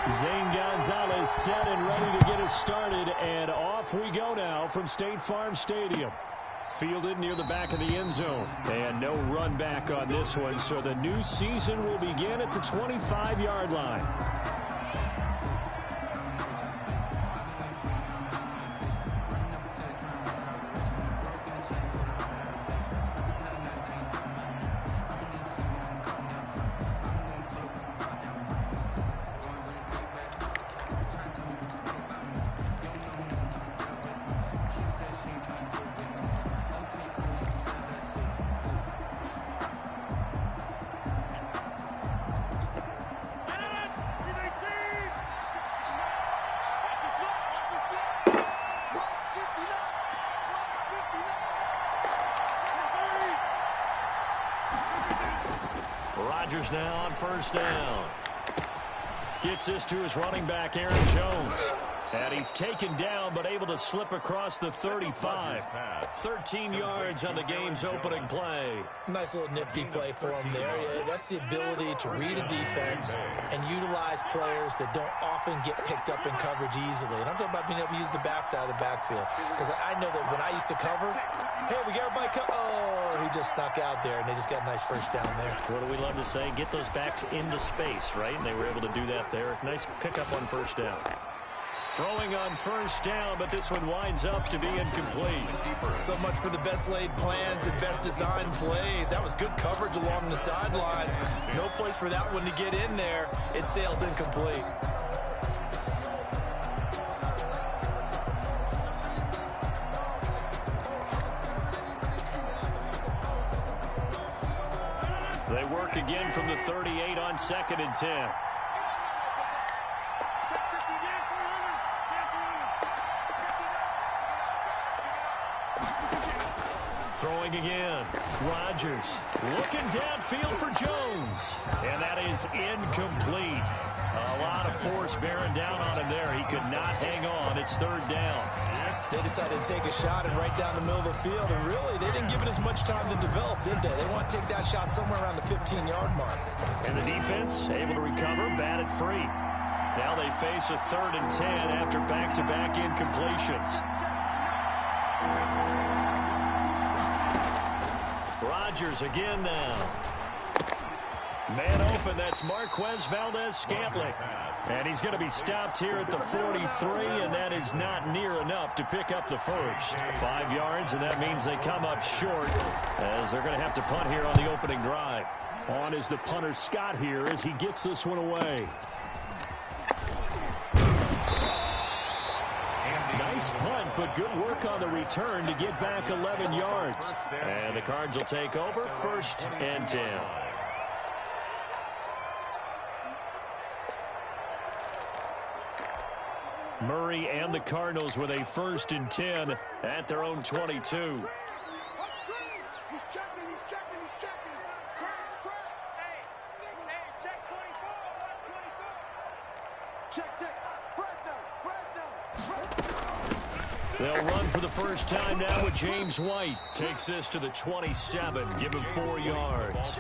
Zane Gonzalez set and ready to get us started, and off we go now from State Farm Stadium. Fielded near the back of the end zone, and no run back on this one, so the new season will begin at the 25-yard line. Rodgers now on first down. Gets this to his running back, Aaron Jones. And he's taken down, but able to slip across the 35. 13 yards on the game's opening play. Nice little nifty play for him there. Yeah, that's the ability to read a defense and utilize players that don't often get picked up in coverage easily. And I'm talking about being able to use the backside of the backfield. Because I know that when I used to cover, hey, we got everybody oh, he just snuck out there, and they just got a nice first down there. What do we love to say? Get those backs into space, right? And they were able to do that there. Nice pickup on first down. Throwing on first down, but this one winds up to be incomplete. So much for the best laid plans and best designed plays. That was good coverage along the sidelines. No place for that one to get in there. It sails incomplete. They work again from the 38 on 2nd and 10. Throwing again. Rodgers looking downfield for Jones. And that is incomplete. A lot of force bearing down on him there. He could not hang on. It's 3rd down. They decided to take a shot and right down the middle of the field. And really, they didn't give it as much time to develop, did they? They want to take that shot somewhere around the 15-yard mark. And the defense able to recover, batted free. Now they face a 3rd and 10 after back-to-back incompletions. Rodgers again now. Man open, that's Marquez Valdez-Scantling. And he's going to be stopped here at the 43, and that is not near enough to pick up the first. 5 yards, and that means they come up short as they're going to have to punt here on the opening drive. On is the punter Scott here as he gets this one away. Nice punt, but good work on the return to get back 11 yards. And the Cards will take over 1st and 10. Murray and the Cardinals with a 1st and 10 at their own 22. He's checking. Scratch. Hey, check 24. Watch 24. Check. Fresno. They'll run for the first time now with James White. Takes this to the 27. Give him 4 yards.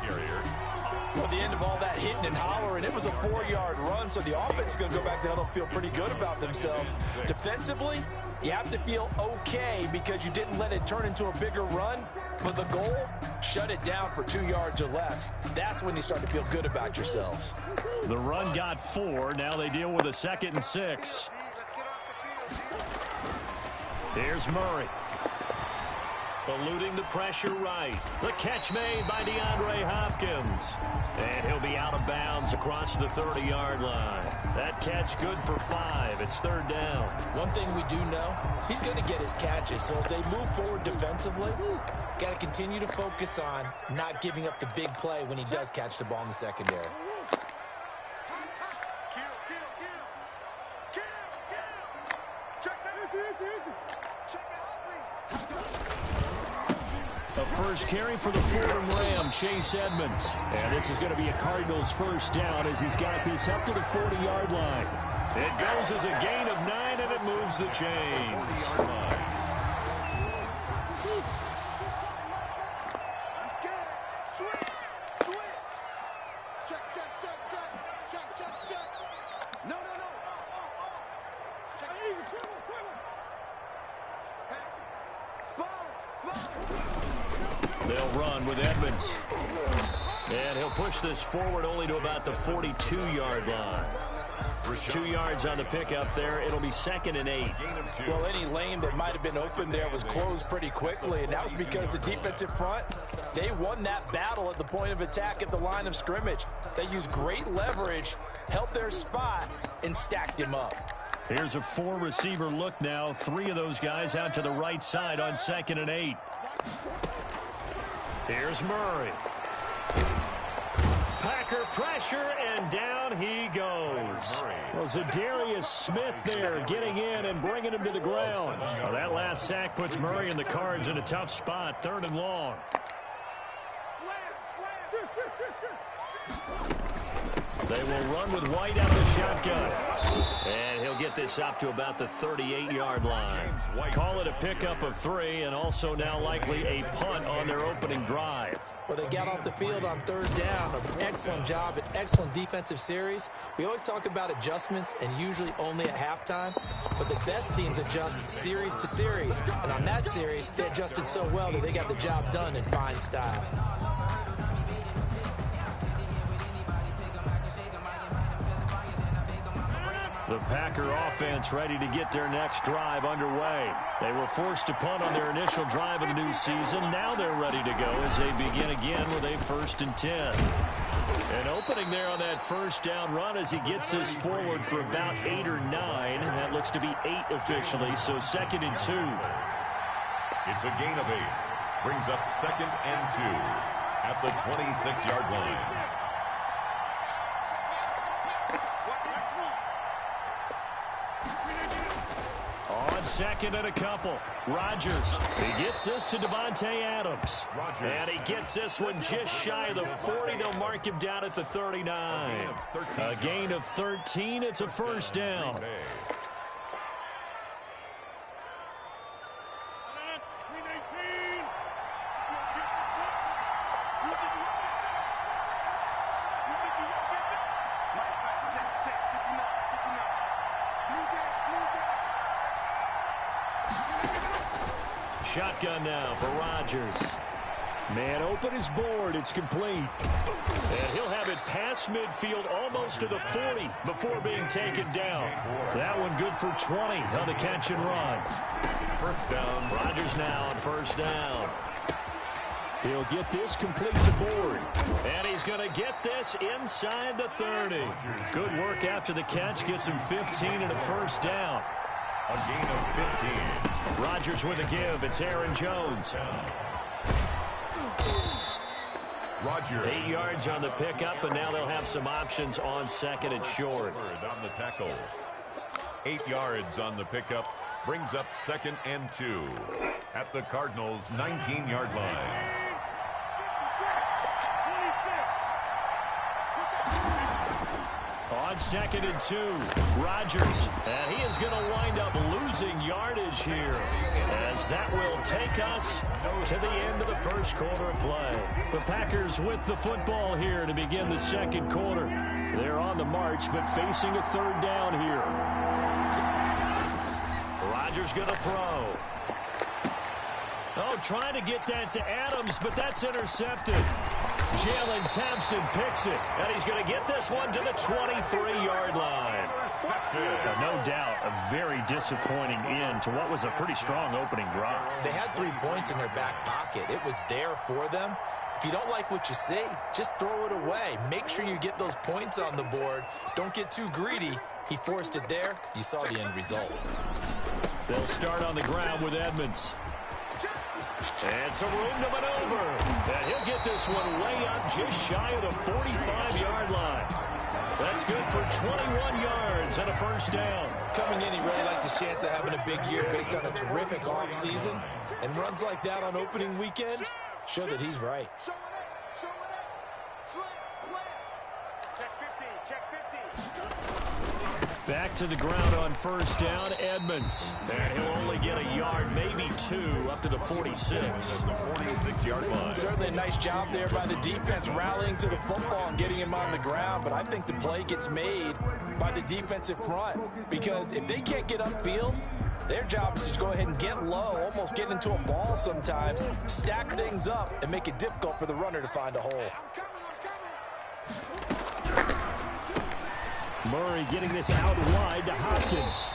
Well, at the end of all that hitting and hollering, it was a 4-yard run, so the offense is going to go back to huddle, feel pretty good about themselves. Defensively, you have to feel okay because you didn't let it turn into a bigger run, but the goal, shut it down for 2 yards or less. That's when you start to feel good about yourselves. The run got 4. Now they deal with a 2nd and 6. Here's Murray. Eluding the pressure right. The catch made by DeAndre Hopkins. And he'll be out of bounds across the 30-yard line. That catch good for 5. It's 3rd down. One thing we do know, he's going to get his catches. So as they move forward defensively, got to continue to focus on not giving up the big play when he does catch the ball in the secondary. A first carry for the Fordham Ram, Chase Edmonds. And this is going to be a Cardinals first down as he's got this up to the 40-yard line. It goes as a gain of 9, and it moves the chains. Check. No. They'll run with Edmonds. And he'll push this forward only to about the 42-yard line. 2 yards on the pickup there. It'll be 2nd and 8. Well, any lane that might have been open there was closed pretty quickly, and that was because the defensive front, they won that battle at the point of attack at the line of scrimmage. They used great leverage, held their spot, and stacked him up. Here's a 4-receiver look now. 3 of those guys out to the right side on 2nd and 8. Here's Murray. Packer pressure, and down he goes. Well, Zadarius Smith there getting in and bringing him to the ground. Well, that last sack puts Murray and the Cards in a tough spot, 3rd and long. They will run with White out of the shotgun. And he'll get this up to about the 38-yard line. Call it a pickup of 3, and also now likely a punt on their opening drive. Well, they got off the field on 3rd down. An excellent job, an excellent defensive series. We always talk about adjustments, and usually only at halftime. But the best teams adjust series to series. And on that series, they adjusted so well that they got the job done in fine style. The Packer offense ready to get their next drive underway. They were forced to punt on their initial drive of the new season. Now they're ready to go as they begin again with a 1st and 10. And opening there on that 1st down run as he gets this forward for about 8 or 9. That looks to be 8 officially, so 2nd and 2. It's a gain of 8. Brings up 2nd and 2 at the 26-yard line. On 2nd and a couple, Rodgers. He gets this to Devontae Adams. And he gets this one just shy of the 40. They'll mark him down at the 39. A gain of 13. It's a 1st down. Shotgun now for Rodgers. Man open is board. It's complete. And he'll have it past midfield almost to the 40 before being taken down. That one good for 20 on the catch and run. 1st down. Rodgers now on 1st down. He'll get this complete to board. And he's going to get this inside the 30. Good work after the catch. Gets him 15 and a 1st down. A gain of 15. Rodgers with a give. It's Aaron Jones. Rodgers. 8 yards on the pickup, and now they'll have some options on 2nd and short. On the tackle. 8 yards on the pickup. Brings up 2nd and 2 at the Cardinals' 19-yard line. On 2nd and 2, Rodgers. And he is going to wind up losing yardage here, as that will take us to the end of the 1st quarter of play. The Packers with the football here to begin the 2nd quarter. They're on the march, but facing a 3rd down here. Rodgers going to throw. Oh, trying to get that to Adams, but that's intercepted. Jalen Thompson picks it, and he's going to get this one to the 23-yard line. No doubt a very disappointing end to what was a pretty strong opening drive. They had 3 points in their back pocket. It was there for them. If you don't like what you see, just throw it away. Make sure you get those points on the board. Don't get too greedy. He forced it there. You saw the end result. They'll start on the ground with Edmonds. And some room to maneuver. And he'll get this one way up just shy of the 45-yard line. That's good for 21 yards and a 1st down. Coming in, he really liked his chance of having a big year based on a terrific offseason. And runs like that on opening weekend show that he's right. Show it up. Show it up. Slam. Check 50. Check 50. Back to the ground on 1st down, Edmonds. And he'll only get a yard, maybe 2, up to the 46. The 46-yard line. Certainly a nice job there by the defense rallying to the football and getting him on the ground, but I think the play gets made by the defensive front, because if they can't get upfield, Their job is to go ahead and get low, almost get into a ball sometimes, stack things up, and make it difficult for the runner to find a hole. Murray getting this out wide to Hopkins.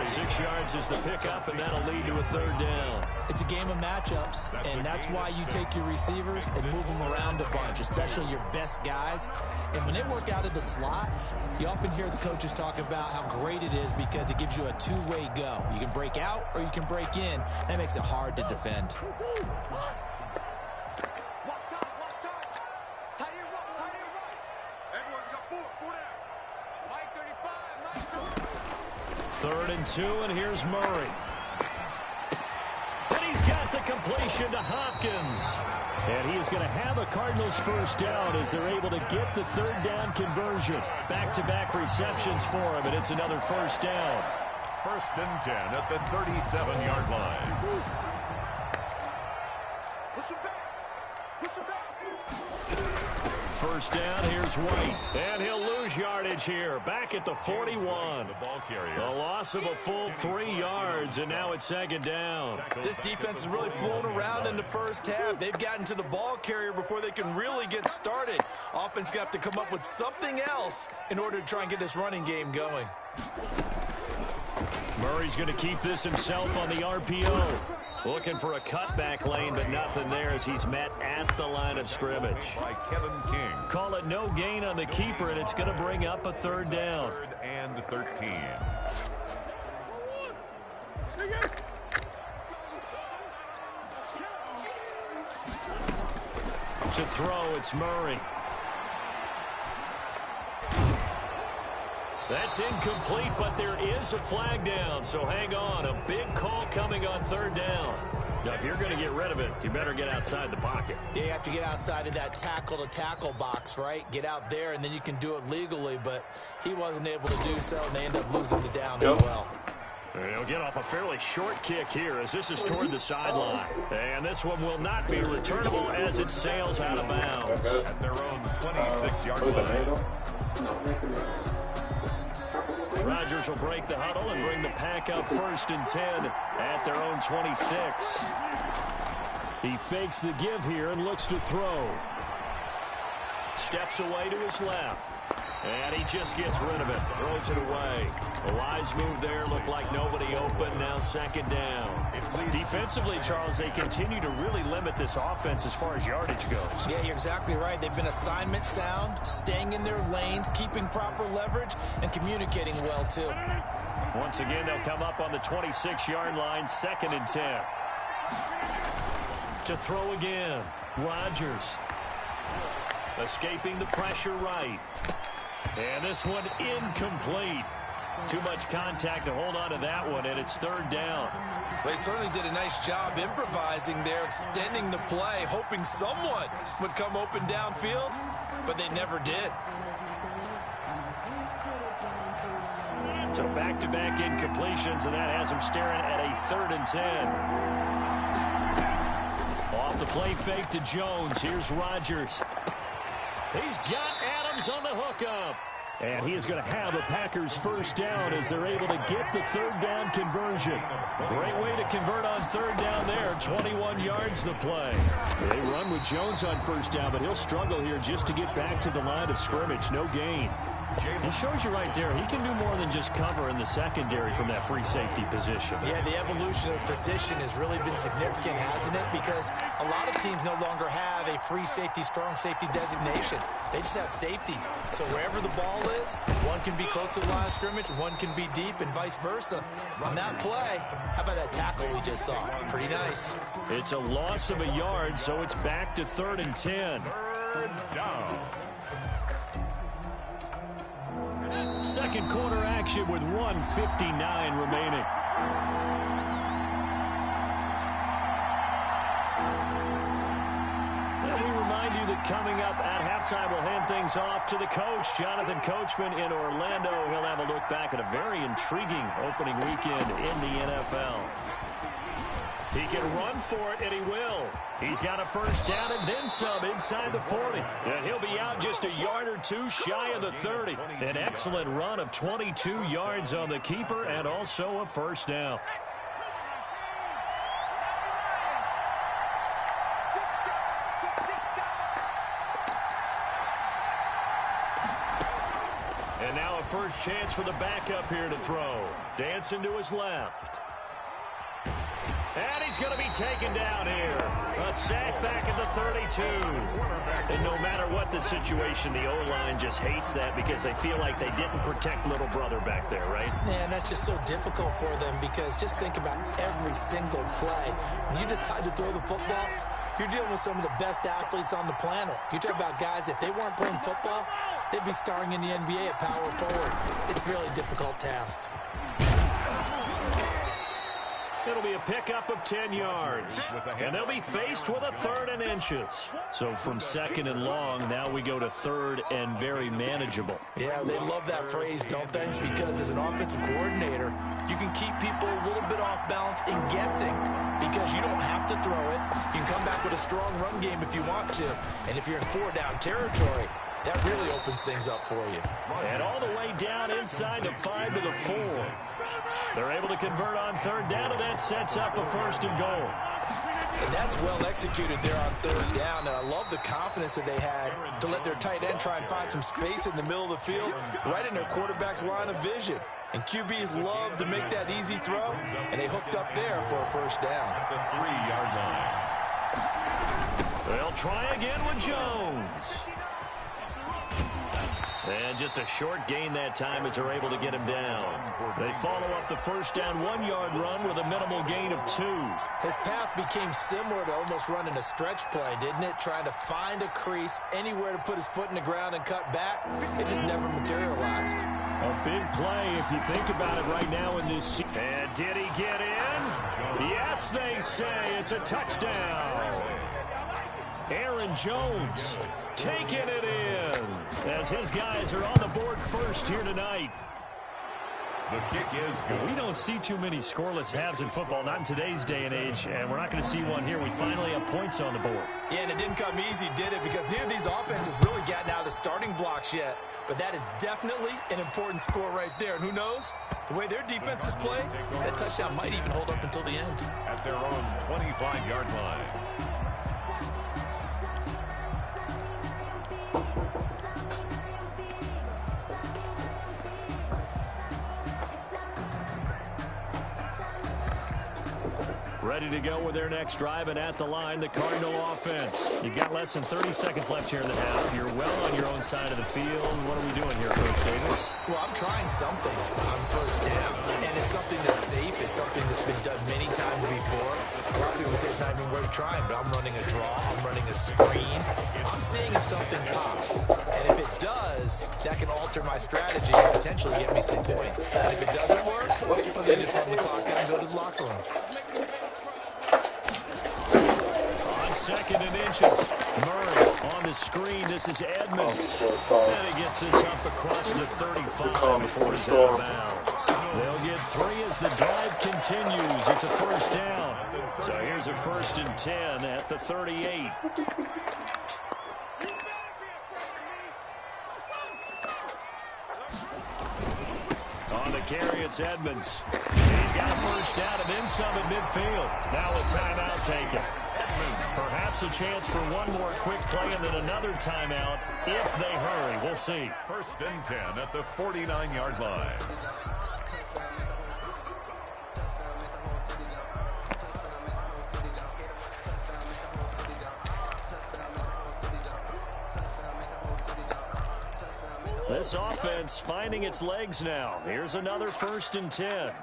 6 yards is the pickup, and that'll lead to a third down. It's a game of matchups, and that's why you take your receivers and move them around a bunch, especially your best guys. And when they work out of the slot, you often hear the coaches talk about how great it is because it gives you a two-way go. You can break out or you can break in. That makes it hard to defend. Third and 2, and here's Murray. And he's got the completion to Hopkins. And he is going to have a Cardinals first down as they're able to get the third down conversion. Back-to-back receptions for him, and it's another first down. First and 10 at the 37-yard line. Push him back. Push him back. First down, here's White. And he'll lose yardage here. Back at the 41. The ball carrier. A loss of a full 3 yards, and now it's second down. This defense has really flown around in the first half. They've gotten to the ball carrier before they can really get started. Offense got to come up with something else in order to try and get this running game going. Murray's going to keep this himself on the RPO. Looking for a cutback lane, but nothing there as he's met at the line of scrimmage. By Kevin King. Call it no gain on the keeper, and it's going to bring up a third down. Third and 13. To throw, it's Murray. That's incomplete, but there is a flag down, so hang on. A big call coming on third down. Now, if you're going to get rid of it, you better get outside the pocket. Yeah, you have to get outside of that tackle-to-tackle box, right? Get out there, and then you can do it legally, but he wasn't able to do so, and they end up losing the down as well. He'll get off a fairly short kick here as this is toward the sideline. And this one will not be returnable as it sails out of bounds. At their own 26-yard line. Rodgers will break the huddle and bring the pack up first and 10 at their own 26. He fakes the give here and looks to throw. Steps away to his left. And he just gets rid of it. Throws it away. A wise move there. Looked like nobody open. Now second down. Defensively, Charles, they continue to really limit this offense as far as yardage goes. Yeah, you're exactly right. They've been assignment sound, staying in their lanes, keeping proper leverage, and communicating well, too. Once again, they'll come up on the 26-yard line, second and 10. To throw again, Rodgers. Escaping the pressure right. And this one incomplete. Too much contact to hold on to that one, and it's third down. They certainly did a nice job improvising there, extending the play, hoping someone would come open downfield, but they never did. So back-to-back incompletions, and that has them staring at a third and 10. Off the play fake to Jones. Here's Rodgers. He's got Adams on the hookup. And he is going to have a Packers first down as they're able to get the third down conversion. Great way to convert on third down there. 21 yards the play. They run with Jones on first down, but he'll struggle here just to get back to the line of scrimmage. No gain. He shows you right there, he can do more than just cover in the secondary from that free safety position. Yeah, the evolution of position has really been significant, hasn't it? Because a lot of teams no longer have a free safety, strong safety designation. They just have safeties. So wherever the ball is, one can be close to the line of scrimmage, one can be deep, and vice versa. On that play, how about that tackle we just saw? Pretty nice. It's a loss of a yard, so it's back to third and 10. Third down. Second quarter action with 1:59 remaining. And we remind you that coming up at halftime, we'll hand things off to the coach, Jonathan Coachman in Orlando. He'll have a look back at a very intriguing opening weekend in the NFL. He can run for it, and he will. He's got a first down and then some inside the 40. And he'll be out just a yard or two shy of the 30. An excellent run of 22 yards on the keeper and also a first down. And now a first chance for the backup here to throw. Dancing to his left. And he's going to be taken down here. A sack back at the 32. And no matter what the situation, the O-line just hates that because they feel like they didn't protect little brother back there, right? Man, that's just so difficult for them because just think about every single play. When you decide to throw the football, you're dealing with some of the best athletes on the planet. You talk about guys, if they weren't playing football, they'd be starring in the NBA at power forward. It's a really difficult task. It'll be a pickup of 10 yards. And they'll be faced with a 3rd and inches. So from 2nd and long, now we go to 3rd and very manageable. Yeah, they love that phrase, don't they? Because as an offensive coordinator, you can keep people a little bit off balance and guessing because you don't have to throw it. You can come back with a strong run game if you want to. And if you're in 4-down territory, that really opens things up for you. And all the way down inside the 5 to the 4. They're able to convert on 3rd down, and that sets up a 1st and goal. And that's well executed there on 3rd down. And I love the confidence that they had to let their tight end try and find some space in the middle of the field, right in their quarterback's line of vision. And QBs love to make that easy throw, and they hooked up there for a 1st down. At the 3-yard line. They'll try again with Jones. And just a short gain that time as they're able to get him down. They follow up the 1st down 1-yard run with a minimal gain of 2. His path became similar to almost running a stretch play, didn't it? Trying to find a crease, anywhere to put his foot in the ground and cut back. It just never materialized. A big play if you think about it right now in this. And did he get in? Yes, they say it's a touchdown. Aaron Jones taking it in as his guys are on the board first here tonight. The kick is good. We don't see too many scoreless halves in football, not in today's day and age, and we're not going to see one here. We finally have points on the board. Yeah, and it didn't come easy, did it? Because neither of these offenses really gotten out of the starting blocks yet. But that is definitely an important score right there. And who knows? The way their defenses play, that touchdown might even hold up until the end. At their own 25-yard line. Ready to go with their next drive, and at the line, the Cardinal offense. You've got less than 30 seconds left here in the half. You're well on your own side of the field. What are we doing here, Coach Davis? Well, I'm trying something on 1st down, and it's something that's safe. It's something that's been done many times before. A lot of people say it's not even worth trying, but I'm running a draw. I'm running a screen. I'm seeing if something pops, and if it does, that can alter my strategy and potentially get me some points. And if it doesn't work, well, then just run the clock out and go to the locker room. 2nd and inches. Murray on the screen. This is Edmonds. And he gets this up across the 35 before he's out of bounds. They'll get 3 as the drive continues. It's a 1st down. So here's a 1st and 10 at the 38. On the carry, it's Edmonds. He's got a 1st down and then some at midfield. Now a timeout taken. Perhaps a chance for one more quick play and then another timeout if they hurry. We'll see. 1st and 10 at the 49-yard line. This offense finding its legs now. Here's another 1st and 10.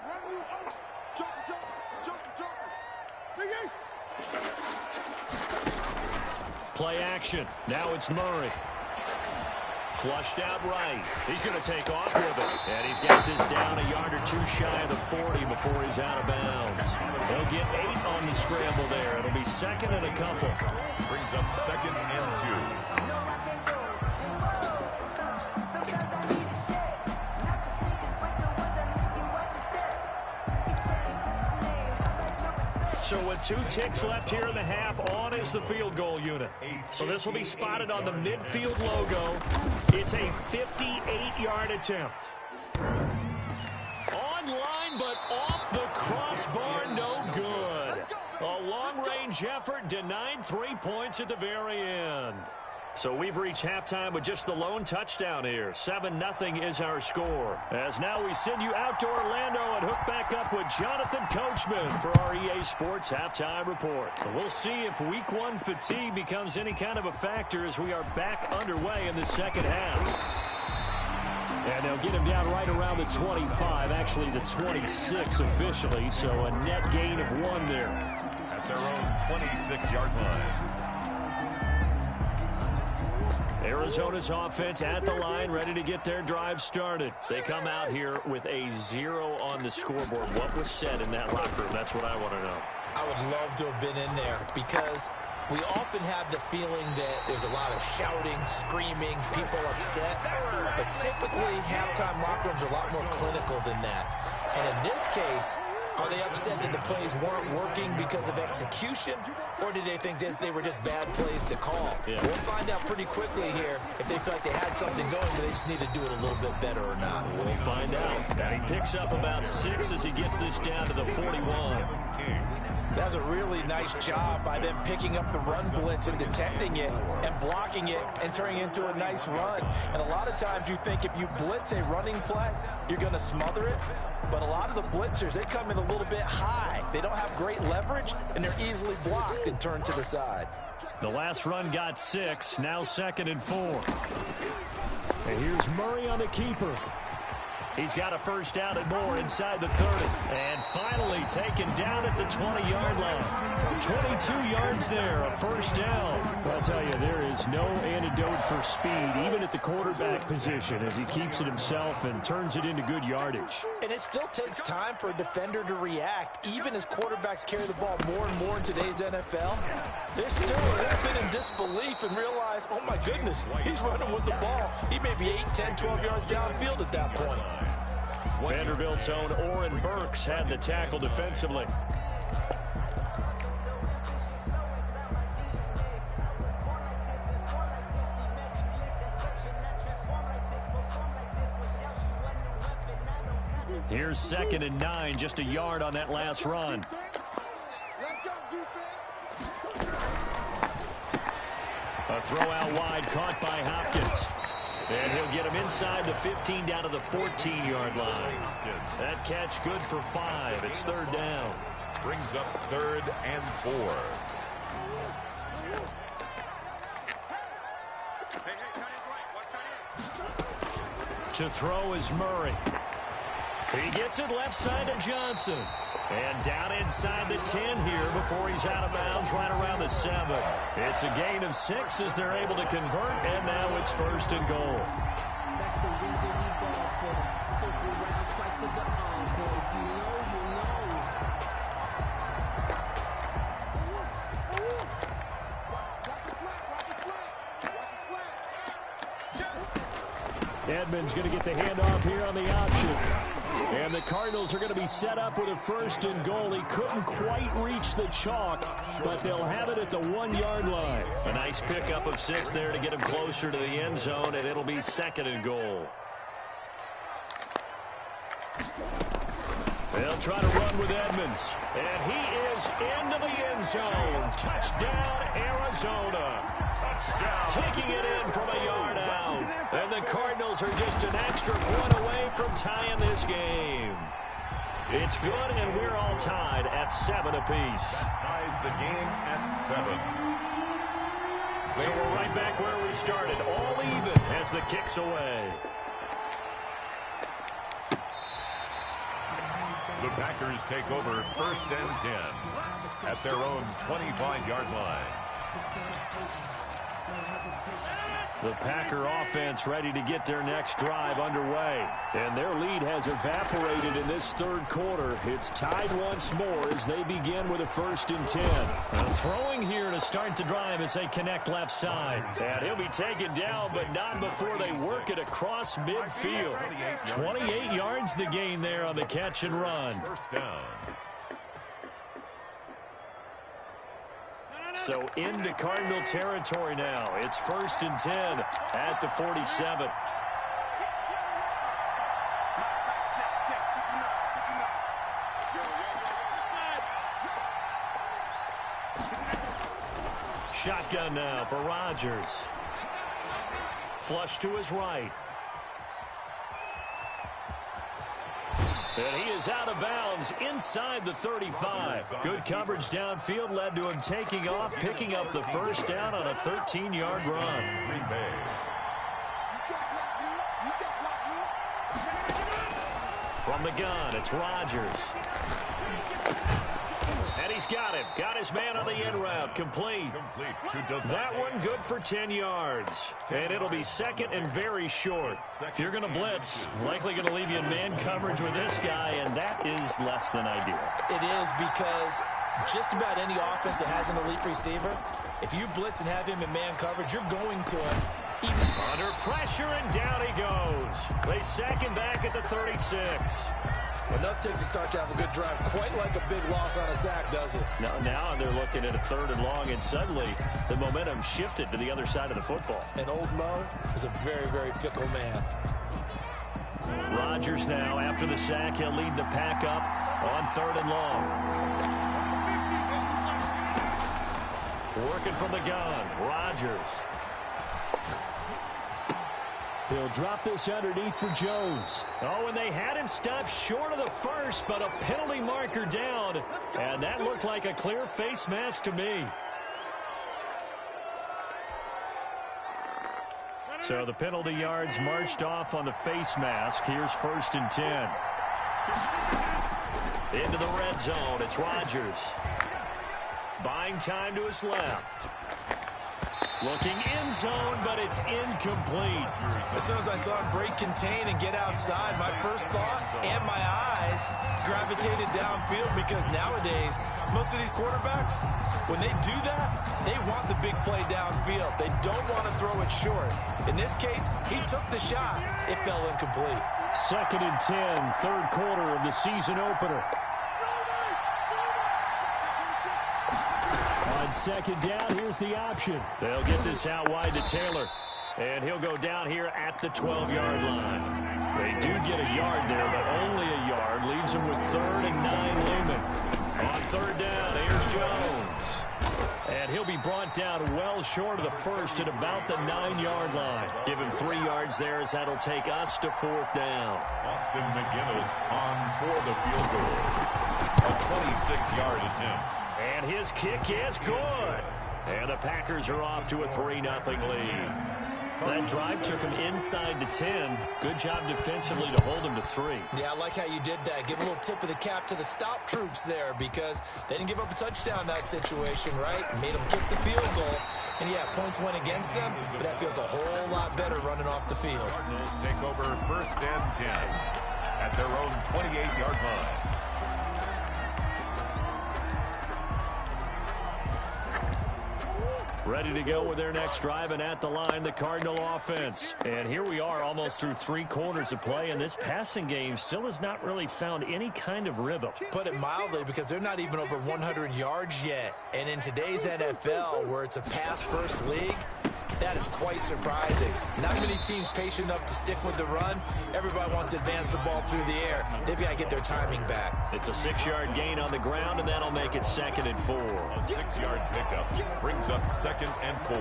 Play action. Now it's Murray. Flushed out right. He's going to take off with it. And he's got this down a yard or two shy of the 40 before he's out of bounds. He'll get 8 on the scramble there. It'll be 2nd and a couple. Brings up 2nd and 2. So with 2 ticks left here in the half, on is the field goal unit. So this will be spotted on the midfield logo. It's a 58-yard attempt. Online, but off the crossbar, no good. A long-range effort denied 3 points at the very end. So we've reached halftime with just the lone touchdown here. 7-0 is our score. As now we send you out to Orlando and hook back up with Jonathan Coachman for our EA Sports Halftime Report. So we'll see if Week 1 fatigue becomes any kind of a factor as we are back underway in the second half. And they'll get him down right around the 25, actually the 26 officially, so a net gain of 1 there. At their own 26-yard line. Arizona's offense at the line, ready to get their drive started. They come out here with a 0 on the scoreboard. What was said in that locker room? That's what I want to know. I would love to have been in there because we often have the feeling that there's a lot of shouting, screaming, people upset. But typically, halftime locker rooms are a lot more clinical than that. And in this case, are they upset that the plays weren't working because of execution, or did they think they were just bad plays to call? Yeah. We'll find out pretty quickly here if they feel like they had something going, but they just need to do it a little bit better or not. We'll find out. And he picks up about 6 as he gets this down to the 41. That was a really nice job by them picking up the run blitz and detecting it and blocking it and turning it into a nice run. And a lot of times you think if you blitz a running play, you're going to smother it. But a lot of the blitzers, they come in a little bit high. They don't have great leverage, and they're easily blocked and turned to the side. The last run got 6, now 2nd and 4. And here's Murray on the keeper. He's got a first down and more inside the 30. And finally taken down at the 20-yard line. 22 yards there, a first down. I'll tell you, there is no antidote for speed, even at the quarterback position, as he keeps it himself and turns it into good yardage. And it still takes time for a defender to react, even as quarterbacks carry the ball more and more in today's NFL. They're still a little bit in disbelief and realize, oh my goodness, he's running with the ball. He may be 8, 10, 12 yards downfield at that point. Vanderbilt's own Oren Burks had the tackle defensively. Here's 2nd and 9, just a yard on that last run. A throw out wide caught by Hopkins. And he'll get him inside the 15 down to the 14-yard line. That catch good for 5. It's 3rd down. Brings up 3rd and 4. To throw is Murray. He gets it left side to Johnson. And down inside the 10 here before he's out of bounds right around the 7. It's a gain of 6 as they're able to convert, and now it's 1st and goal. That's the reason we ball for them. Circle around twice for the encore. If you know, you know. Edmonds going to get the handoff here on the option. And the Cardinals are going to be set up with a 1st and goal. He couldn't quite reach the chalk, but they'll have it at the 1-yard line. A nice pickup of 6 there to get him closer to the end zone, and it'll be 2nd and goal. They'll try to run with Edmonds. And he is into the end zone. Touchdown, Arizona. Touchdown. Taking it in from a yard out. And the Cardinals are just an extra point away from tying this game. It's good, and we're all tied at 7 apiece. That ties the game at 7. So we're right back where we started, all even as the kick's away. The Packers take over 1st and 10 at their own 25-yard line. The Packer offense ready to get their next drive underway. And their lead has evaporated in this 3rd quarter. It's tied once more as they begin with a 1st and 10. Throwing here to start the drive as they connect left side. And he'll be taken down, but not before they work it across midfield. 28 yards the gain there on the catch and run. 1st down. So into Cardinal territory now. It's 1st and 10 at the 47. Shotgun now for Rodgers. Flush to his right. And he is out of bounds inside the 35. Good coverage downfield led to him taking off, picking up the first down on a 13-yard run. From the gun, it's Rodgers. And he's got him. Got his man on the end route. Complete. That one good for 10 yards. And it'll be second and very short. If you're going to blitz, likely going to leave you in man coverage with this guy, and that is less than ideal. It is, because just about any offense that has an elite receiver, if you blitz and have him in man coverage, you're going to him. Even under pressure, and down he goes. They sack him back at the 36. Enough takes to start to have a good drive, quite like a big loss on a sack, does it? Now they're looking at a 3rd and long, and suddenly the momentum shifted to the other side of the football. And old Mo is a very, very fickle man. Rodgers now, after the sack, he'll lead the pack up on 3rd and long. Working from the gun, Rodgers. He'll drop this underneath for Jones. Oh, and they had him stopped short of the first, but a penalty marker down. And that looked like a clear face mask to me. So the penalty yards marched off on the face mask. Here's 1st and 10. Into the red zone. It's Rodgers. Buying time to his left. Looking end zone, but it's incomplete. As soon as I saw him break contain and get outside, my first thought and my eyes gravitated downfield, because nowadays, most of these quarterbacks, when they do that, they want the big play downfield. They don't want to throw it short. In this case, he took the shot. It fell incomplete. 2nd and 10, 3rd quarter of the season opener. On 2nd down, here's the option. They'll get this out wide to Taylor. And he'll go down here at the 12-yard line. They do get a yard there, but only a yard. Leaves them with 3rd and 9 looming. On 3rd down, here's Jones. And he'll be brought down well short of the first at about the 9-yard line. Give him 3 yards there, as that'll take us to 4th down. Austin McGinnis on for the field goal. A 26-yard attempt. And his kick is good. And the Packers are off to a 3-0 lead. That drive took him inside the 10. Good job defensively to hold him to 3. Yeah, I like how you did that. Give a little tip of the cap to the stop troops there, because they didn't give up a touchdown in that situation, right? Made them kick the field goal. And, yeah, points went against them, but that feels a whole lot better running off the field. Cardinals take over 1st and 10 at their own 28-yard line. Ready to go with their next drive, and at the line, the Cardinal offense. And here we are almost through 3 quarters of play, and this passing game still has not really found any kind of rhythm. Put it mildly, because they're not even over 100 yards yet. And in today's NFL, where it's a pass-first league, that is quite surprising. Not many teams patient enough to stick with the run. Everybody wants to advance the ball through the air. They've got to get their timing back. It's a 6-yard gain on the ground, and that'll make it 2nd and 4. A 6-yard pickup brings up 2nd and 4.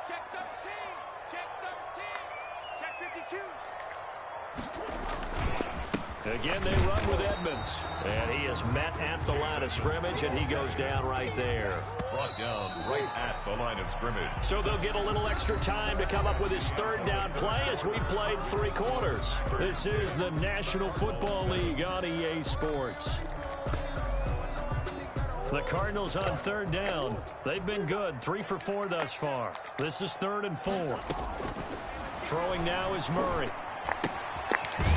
Check 13. Check 52. Again, they run with Edmonds. And he is met at the line of scrimmage, and he goes down right there. Brought down right at the line of scrimmage. So they'll get a little extra time to come up with his 3rd down play, as we played 3 quarters. This is the National Football League on EA Sports. The Cardinals on 3rd down. They've been good, 3 for 4 thus far. This is 3rd and 4. Throwing now is Murray.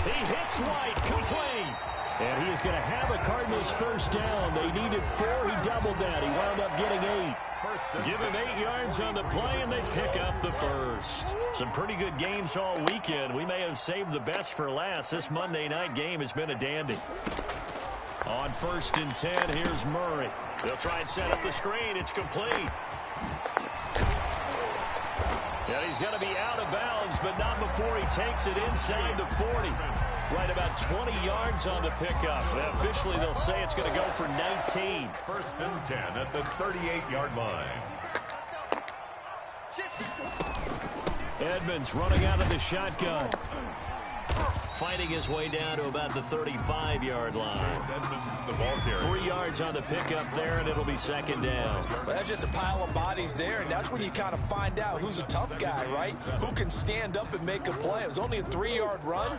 He hits White, complete. And he is going to have a Cardinals first down. They needed 4. He doubled that. He wound up getting 8. Give him 8 yards on the play, and they pick up the first. Some pretty good games all weekend. We may have saved the best for last. This Monday night game has been a dandy. On 1st and 10, here's Murray. They'll try and set up the screen. It's complete. And he's going to be out of bounds, but not before he takes it inside the 40. Right about 20 yards on the pickup. And officially, they'll say it's going to go for 19. 1st and 10 at the 38-yard line. Edmonds running out of the shotgun. Fighting his way down to about the 35-yard line. Edmonds, the ball carrier. 3 yards on the pickup there, and it'll be 2nd down. Well, that's just a pile of bodies there, and that's when you kind of find out who's a tough guy, right? Who can stand up and make a play. It was only a 3-yard run,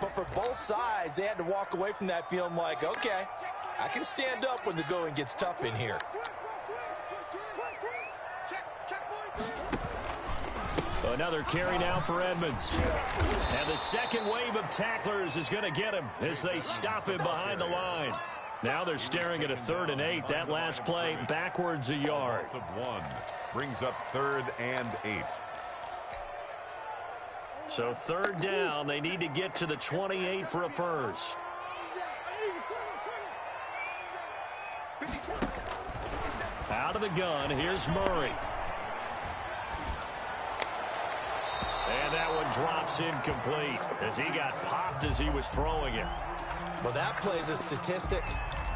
but for both sides, they had to walk away from that feeling like, okay, I can stand up when the going gets tough in here. Another carry now for Edmonds. And the second wave of tacklers is going to get him as they stop him behind the line. Now they're staring at a 3rd and 8. That last play backwards a yard. Of 1 brings up 3rd and 8. So 3rd down. They need to get to the 28 for a first. Out of the gun, here's Murray. And that one drops incomplete as he got popped as he was throwing it. Well, that plays a statistic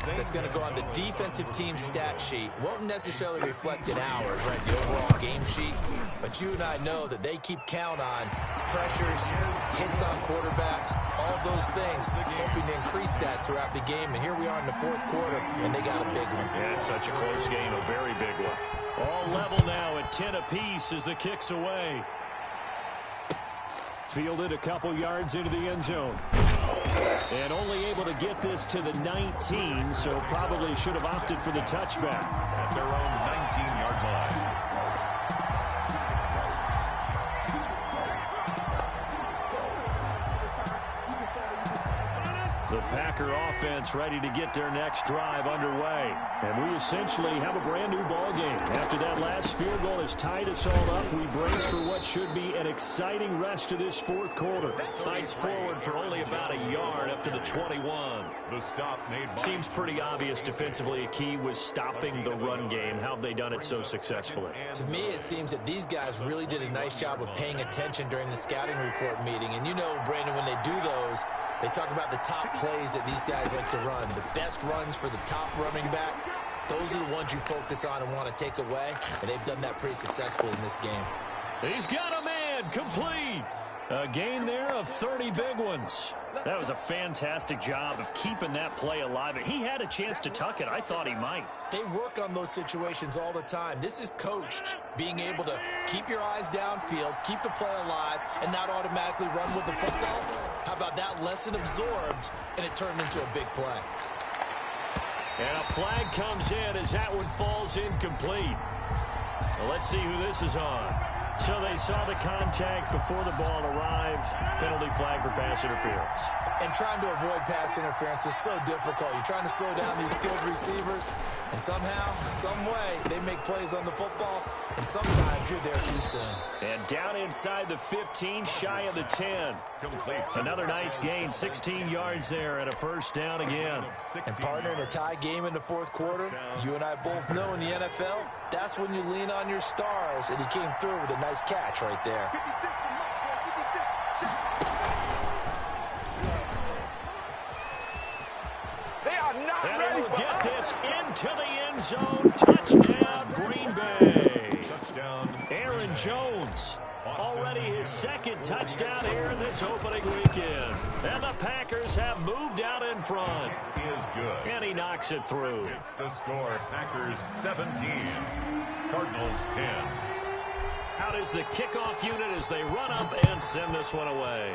that's going to go on the defensive team stat sheet. Won't necessarily reflect in ours, right, the overall game sheet. But you and I know that they keep count on pressures, hits on quarterbacks, all those things, hoping to increase that throughout the game. And here we are in the 4th quarter, and they got a big one. Yeah, it's such a close game, a very big one. All level now at 10 apiece as the kick's away. Fielded a couple yards into the end zone. And only able to get this to the 19, so probably should have opted for the touchback. At their own 19-yard line. The Packer offense ready to get their next drive underway. And we essentially have a brand new ball game. After that last field goal has tied us all up, we brace for what should be an exciting rest of this 4th quarter. Fights forward for only about a yard up to the 21. The stop made by Seems pretty obvious defensively a key was stopping the run game. How have they done it so successfully? To me, it seems that these guys really did a nice job of paying attention during the scouting report meeting. And you know, Brandon, when they do those, they talk about the top plays that these guys like to run. The best runs for the top running back. Those are the ones you focus on and want to take away. And they've done that pretty successfully in this game. He's got a man complete. A gain there of 30 big ones. That was a fantastic job of keeping that play alive. He had a chance to tuck it. I thought he might. They work on those situations all the time. This is coached, being able to keep your eyes downfield, keep the play alive, and not automatically run with the football. How about that lesson absorbed, and it turned into a big play. And a flag comes in as that one falls incomplete. Well, let's see who this is on. So they saw the contact before the ball arrived. Penalty flag for pass interference. And trying to avoid pass interference is so difficult. You're trying to slow down these skilled receivers, and somehow, some way, they make plays on the football, and sometimes you're there too soon. And down inside the 15, shy of the 10. complete. Another nice gain, 16 yards there, and a first down again. And partner, in a tie game in the 4th quarter, you and I both know in the NFL, that's when you lean on your stars, and he came through with a nice catch right there. They are not And ready will for get this into the end zone. Touchdown, Green Bay. Touchdown. Aaron Jones. Already his 2nd touchdown here in this opening weekend. And the Packers have moved out in front. Is good. And he knocks it through. It's the score. Packers 17. Cardinals 10. Out is the kickoff unit as they run up and send this one away.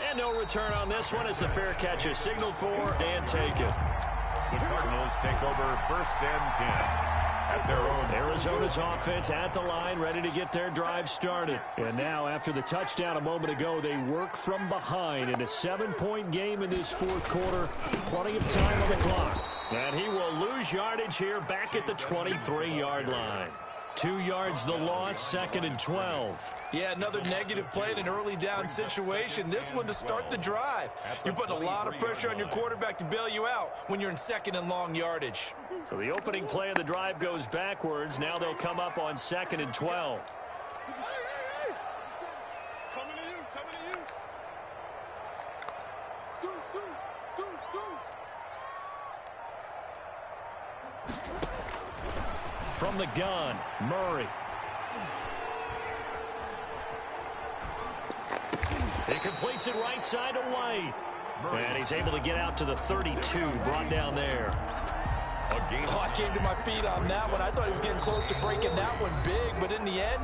And no return on this one as the fair catch is signaled for and taken. The Cardinals take over 1st and 10. at their own. Arizona's offense at the line, ready to get their drive started. And now, after the touchdown a moment ago, they work from behind in a 7-point game in this fourth quarter. Plenty of time on the clock. And he will lose yardage here back at the 23-yard line. 2 yards the loss, 2nd and 12. Yeah, another negative play in an early down situation. This one to start the drive. You're putting a lot of pressure on your quarterback to bail you out when you're in 2nd and long yardage. So the opening play of the drive goes backwards. Now they'll come up on 2nd and 12. Coming to you. From the gun, Murray. He completes it right side to White. And he's able to get out to the 32, brought down there. I came to my feet on that one. I thought he was getting close to breaking that one big, but in the end,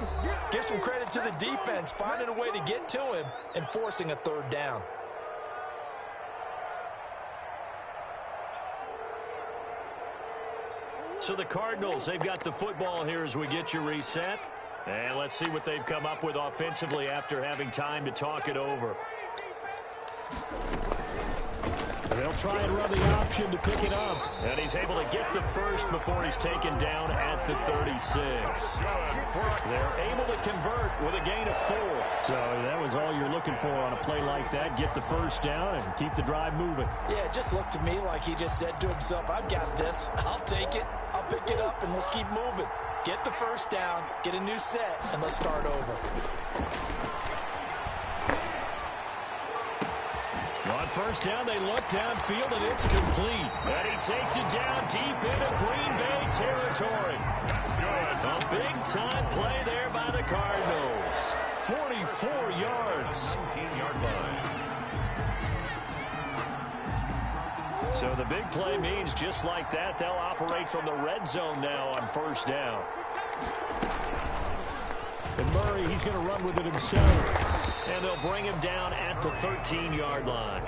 give some credit to the defense, finding a way to get to him and forcing a 3rd down. So the Cardinals, they've got the football here as we get you reset. And let's see what they've come up with offensively after having time to talk it over. They'll try and run the option to pick it up. And he's able to get the first before he's taken down at the 36. They're able to convert with a gain of 4. So that was all you're looking for on a play like that. Get the first down and keep the drive moving. Yeah, it just looked to me like he just said to himself, I've got this. I'll take it. I'll pick it up, and let's keep moving. Get the first down, get a new set, and let's start over. On first down, they look downfield, and it's complete. And he takes it down deep into Green Bay territory. A big-time play there by the Cardinals. 44 yards. 17-yard line. So the big play means just like that, they'll operate from the red zone now on first down. And Murray, he's going to run with it himself. And they'll bring him down at the 13-yard line.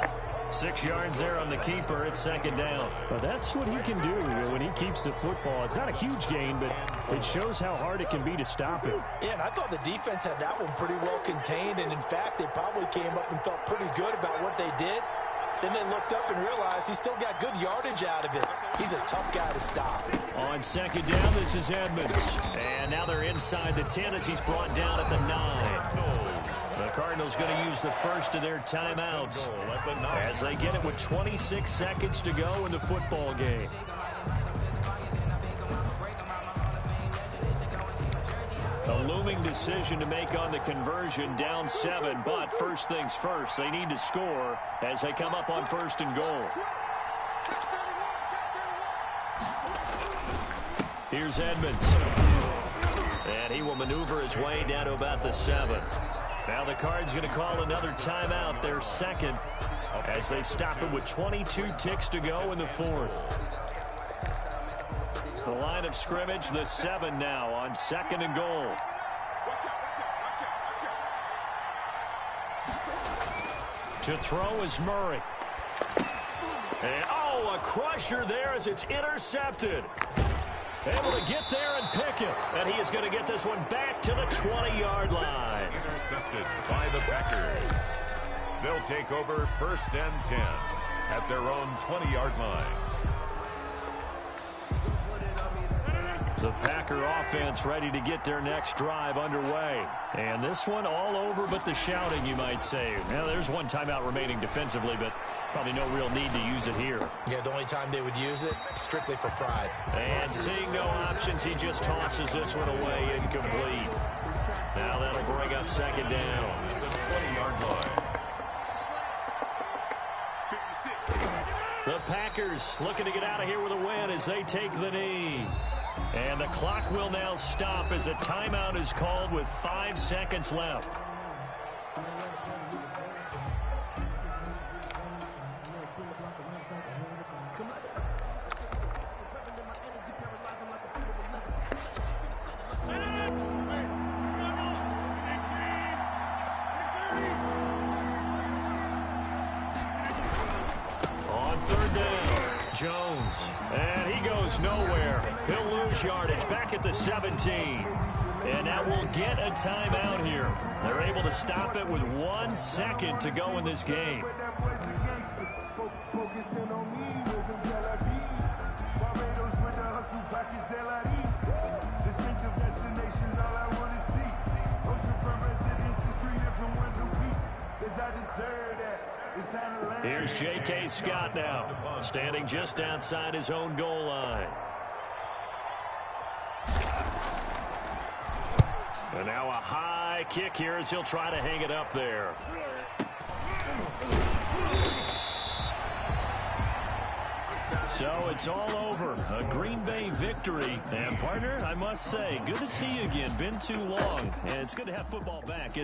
6 yards there on the keeper. It's 2nd down. Well, that's what he can do when he keeps the football. It's not a huge gain, but it shows how hard it can be to stop him. Yeah, and I thought the defense had that one pretty well contained. And, in fact, they probably came up and felt pretty good about what they did. Then they looked up and realized he still got good yardage out of it. He's a tough guy to stop. On 2nd down, this is Edmonds. And now they're inside the 10 as he's brought down at the 9. The Cardinals going to use the first of their timeouts as they get it with 26 seconds to go in the football game. A looming decision to make on the conversion, down 7, but first things first, they need to score as they come up on 1st and goal. Here's Edmonds. And he will maneuver his way down to about the 7. Now the Cards going to call another timeout, their 2nd, as they stop it with 22 ticks to go in the 4th. The line of scrimmage, the 7 now on 2nd and goal. To throw is Murray. And, a crusher there as it's intercepted. Able to get there and pick it. And he is going to get this one back to the 20-yard line. Intercepted by the Packers. They'll take over 1st and 10 at their own 20-yard line. The Packer offense ready to get their next drive underway. And this one all over but the shouting, you might say. Now, there's one timeout remaining defensively, but probably no real need to use it here. Yeah, the only time they would use it, strictly for pride. And seeing no options, he just tosses this one away, incomplete. Now that'll bring up 2nd down. At the 20-yard line. The Packers looking to get out of here with a win as they take the knee. And the clock will now stop as a timeout is called with 5 seconds left. On 3rd down, Jones. And he goes nowhere. He'll lose lose yardage back at the 17. And now we'll get a timeout here. They're able to stop it with 1 second to go in this game. Here's J.K. Scott now, standing just outside his own goal line. And now a high kick here as he'll try to hang it up there. So it's all over. A Green Bay victory. And, partner, I must say, good to see you again. Been too long. And it's good to have football back, isn't it?